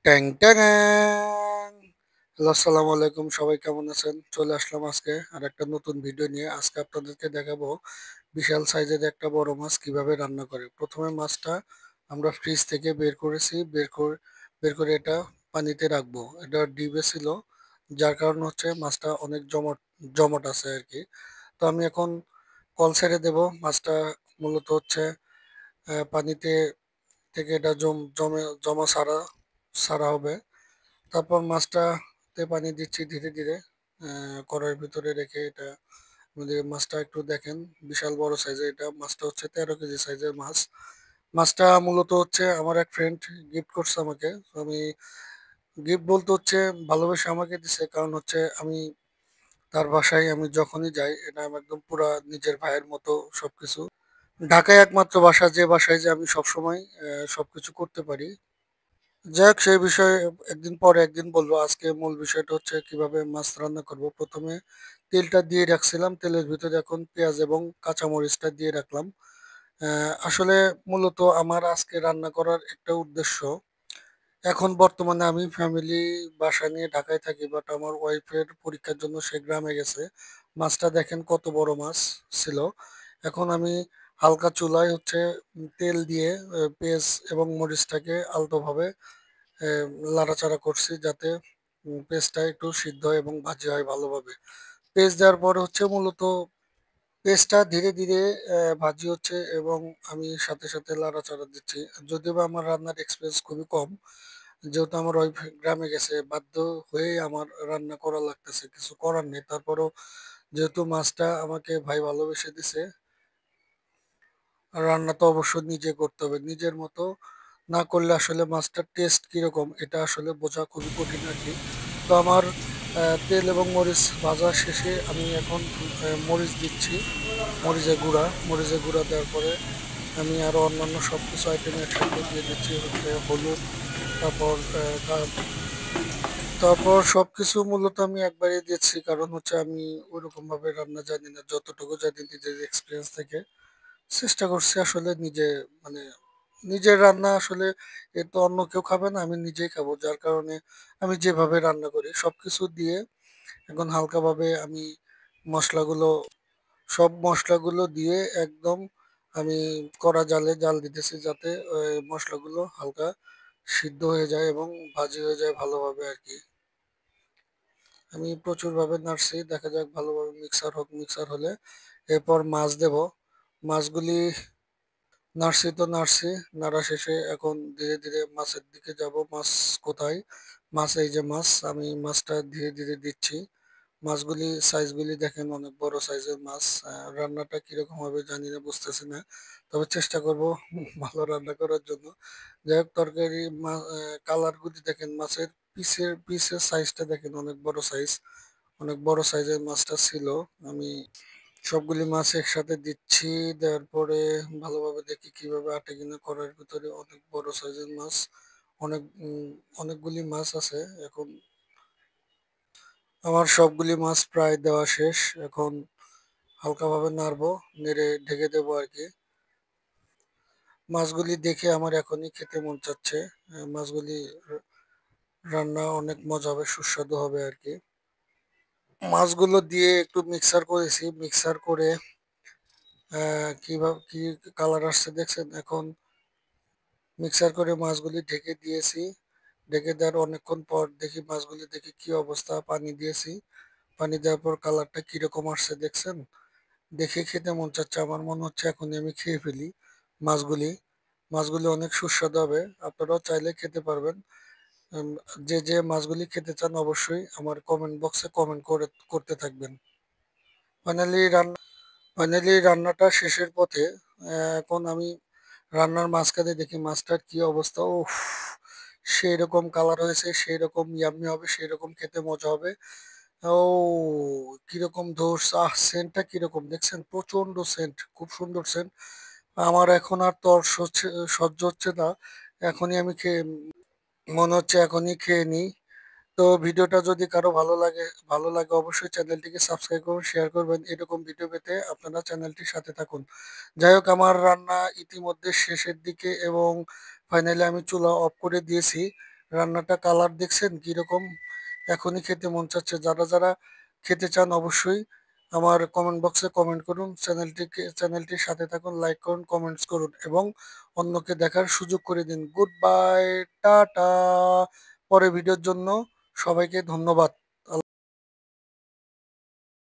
ট্যাং ট্যাং। Hello, আসসালামু আলাইকুম। সবাই কেমন আছেন? চলে আসলাম আজকে আর একটা নতুন ভিডিও নিয়ে। আজকে আপনাদেরকে দেখাবো বিশাল সাইজের একটা বড় মাছ কিভাবে রান্না করে। প্রথমে মাছটা আমরা ফ্রিজ থেকে বের করেছি, বের করে এটা পানিতে রাখবো। এটা ডিবে ছিল, যার কারণ হচ্ছে মাছটা অনেক জমট জমট আছে আর কি। তো আমি এখন কল ছেড়ে দেবো। মাছটা মূলত হচ্ছে পানিতে থেকে এটা জমা সারা সারা হবে। তারপর মাছটাতে পানি দিচ্ছি ধীরে ধীরে। কড়াইয়ের ভিতরে রেখে এটা আমাদের মাছটা একটু দেখেন, বিশাল বড় সাইজের। এটা মাছটা হচ্ছে 13 কেজি সাইজের মাছ। মাছটা মূলত হচ্ছে আমার এক ফ্রেন্ড গিফট করছে আমাকে। তো আমি গিফট বলতে হচ্ছে ভালোবেসে আমাকে দিছে, কারণ হচ্ছে আমি তার বাসায় আমি যখনই যাই এটা আমি একদম পুরা নিজের ভাইয়ের মতো সবকিছু। ঢাকায় একমাত্র বাসা, যে বাসায় যে আমি সবসময় সবকিছু করতে পারি। যাই হোক, সেই বিষয়ে একদিন পরে একদিন বলবো। আজকে মূল বিষয়টা হচ্ছে কিভাবে মাছ রান্না করব। প্রথমে তেলটা দিয়ে রাখছিলাম, তেলের ভিতরে এখন পেঁয়াজ এবং কাঁচামরিচটা দিয়ে রাখলাম। আসলে মূলত আমার আজকে রান্না করার একটা উদ্দেশ্য, এখন বর্তমানে আমি ফ্যামিলি বাসা নিয়ে ঢাকায় থাকি, বাট আমার ওয়াইফের পরীক্ষার জন্য সে গ্রামে গেছে। মাছটা দেখেন কত বড় মাছ ছিল। এখন আমি হালকা চুলায় হচ্ছে তেল দিয়ে পেঁয়াজ এবং মরিচটাকে আলতোভাবে আহ, নাড়াচাড়া করছি, যাতে পেঁয়াজটা একটু সিদ্ধ হয় এবং ভাজি হয় ভালোভাবে। পেঁয়াজ দেওয়ার পর হচ্ছে মূলত পেঁয়াজটা ধীরে ধীরে ভাজি হচ্ছে এবং আমি সাথে সাথে নাড়াচাড়া দিচ্ছি। যদিও বা আমার রান্নার এক্সপিরিয়েন্স খুবই কম, যেহেতু আমার ওয়াইফ গ্রামে গেছে, বাধ্য হয়ে আমার রান্না করা লাগতেছে, কিছু করার নেই। তারপরও যেহেতু মাছটা আমাকে ভাই ভালোবেসে দিছে, রান্না তো অবশ্যই নিজে করতে হবে। নিজের মতো না করলে আসলে মাছটার টেস্ট কিরকম এটা আসলে বোঝা খুবই কঠিন আর কি। তো আমার তেল এবং মরিচ ভাজা শেষে আমি এখন মরিচ দিচ্ছি, মরিচের গুঁড়া দেওয়ার পরে আমি আরো অন্যান্য সবকিছু আইটেম একসাথে দিয়ে দিচ্ছি, হচ্ছে হলুদ। তারপর সবকিছু মূলত আমি একবারে দিচ্ছি, কারণ হচ্ছে আমি ওইরকম ভাবে রান্না জানি না। যতটুকু জানি নিজের এক্সপিরিয়েন্স থেকে চেষ্টা করছি আসলে নিজে, মানে নিজের রান্না আসলে এ তো অন্য কেউ খাবে না, আমি নিজেই খাবো। যার কারণে আমি যেভাবে রান্না করি সবকিছু দিয়ে এখন হালকাভাবে আমি মশলাগুলো মশলাগুলো দিয়ে একদম আমি কড়া জালে জাল দিতেছি, যাতে মশলাগুলো হালকা সিদ্ধ হয়ে যায় এবং ভাজি হয়ে যায় ভালোভাবে আর কি। আমি প্রচুরভাবে নাড়ছি, দেখা যাক ভালোভাবে মিক্সার হোক। মিক্সার হলে এরপর মাছ দেব। মাছগুলি নাড়ছি তো নাড়ছি, নাড়া শেষে এখন ধীরে ধীরে মাছের দিকে যাব। মাছ কোথায়? মাছ, এই যে মাছ। আমি মাছটা ধীরে ধীরে দিচ্ছি। মাছগুলি সাইজগুলি দেখেন, অনেক বড় সাইজের মাছ। রান্নাটা কিরকম হবে জানি না, বুঝতেছি না। তবে চেষ্টা করব ভালো রান্না করার জন্য। যাই হোক, তরকারি কালার গুলি দেখেন, মাছের পিসের সাইজটা দেখেন, অনেক বড় সাইজ। অনেক বড় সাইজের মাছটা ছিল। আমি সবগুলি মাছ একসাথে দিচ্ছি, দেওয়ার পরে ভালোভাবে দেখি কিভাবে আটে কিনা। কড়াইয়ের ভিতরে অনেক বড় সাইজের মাছ, অনেক অনেকগুলি মাছ আছে। এখন আমার সবগুলি মাছ প্রায় দেওয়া শেষ। এখন হালকাভাবে নাড়বো, নেড়ে ঢেকে দেবো আর কি। মাছগুলি দেখে আমার এখনই খেতে মন চাচ্ছে। মাছগুলি রান্না অনেক মজা হবে, সুস্বাদু হবে আর কি। মাছগুলো দিয়ে একটু মিক্সার করেছি, মিক্সার করে কিভাবে কি কালার আসছে দেখছেন। এখন মিক্সার করে মাছগুলি ঢেকে দিয়েছি। ঢেকে দেওয়ার অনেকক্ষণ পর দেখি মাছগুলি, দেখি কি অবস্থা। পানি দিয়েছি, পানি দেওয়ার পর কালারটা কিরকম আসছে দেখছেন। দেখে খেতে মন চাচ্ছে, আমার মনে হচ্ছে এখনই আমি খেয়ে ফেলি মাছগুলি। মাছগুলি অনেক সুস্বাদু হবে, আপনারাও চাইলে খেতে পারবেন। উম, যে যে মাছগুলি খেতে চান অবশ্যই আমার কমেন্ট বক্সে কমেন্ট করতে থাকবেন। ফাইনালি রান্নাটা শেষের পথে। এখন আমি রান্নার মাঝখানে দেখি মাছটার কি অবস্থা। উফ, সেই রকম কালার হয়েছে, সেই রকম ইয়াম্মি হবে, সেই রকম খেতে মজা হবে। ও, কিরকম ধরছে, সেন্টটা কিরকম দেখছেন, প্রচন্ড সেন্ট, খুব সুন্দর সেন্ট। আমার এখন আর সহ্য হচ্ছে না। এখনই আমি খেয়ে মনে হচ্ছে এখনই খেয়ে নিই। তো ভিডিওটা যদি কারো ভালো লাগে অবশ্যই চ্যানেলটিকে সাবস্ক্রাইব করুন, শেয়ার করবেন। এরকম ভিডিও পেতে আপনারা চ্যানেলটির সাথে থাকুন। যাই হোক, আমার রান্না ইতিমধ্যে শেষের দিকে এবং ফাইনালি আমি চুলা অফ করে দিয়েছি। রান্নাটা কালার দেখছেন কিরকম? এখনই খেতে মন চাচ্ছে। যারা যারা খেতে চান অবশ্যই আমার কমেন্ট বক্সে কমেন্ট করুন। চ্যানেলটির সাথে থাকুন, লাইক করুন, কমেন্টস করুন এবং অন্যকে দেখার সুযোগ করে দিন। Good bye, tata. পরে ভিডিওর জন্য সবাইকে ধন্যবাদ।